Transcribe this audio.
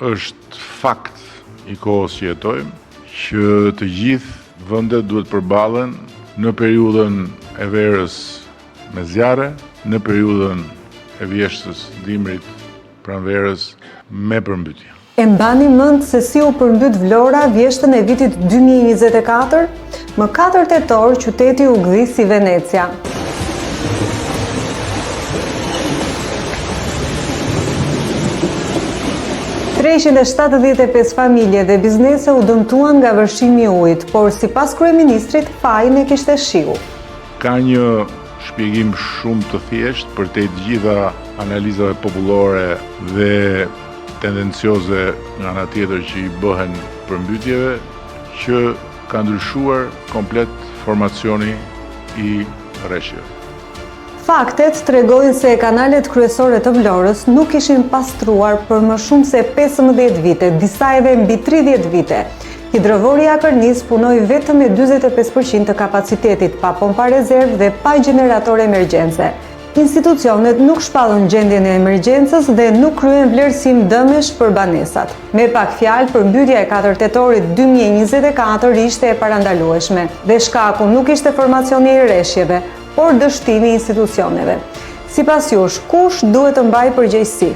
është fakt i kohës që jetojmë, që të gjithë vendet duhet përballen në periudhën e verës me zjarre, në periudhën e vjeshtës dimrit pranverës me përmbytje. E mbani mend se si u përmbyt Vlora vjeshtën e vitit 2024? Më 4 tetor qyteti u gdhi si Venecia. $375 familje dhe biznese u dëmtuan nga vërshimi i ujit, por sipas kryeministrit, fajin e kishte shiu. Ka një shpjegim shumë të thjeshtë për te gjitha analizave popullore dhe tendencioze nga ana tjetër që i bëhen përmbytjeve, që ka ndryshuar komplet formacioni i rreshjeve. Faktet tregojnë se kanalet kryesore të Vlorës nuk ishin pastruar për më shumë se 15 vite, disa edhe mbi 30 vite. Hidrovori Akërnis punoi vetëm me 45% të kapacitetit, pa pompa rezervë dhe pa gjenerator emergjence. Institucionet nuk shpallën gjendjen e emergjencës dhe nuk kryen vlerësim dëmesh për banesat. Me pak fjalë, përmbytja e 4 tetorit 2024 ishte e parandalueshme dhe shkaku nuk ishte formacioni i rreshjeve, por dështimi i institucioneve. Sipas jush, kush duhet të mbajë përgjegjësi?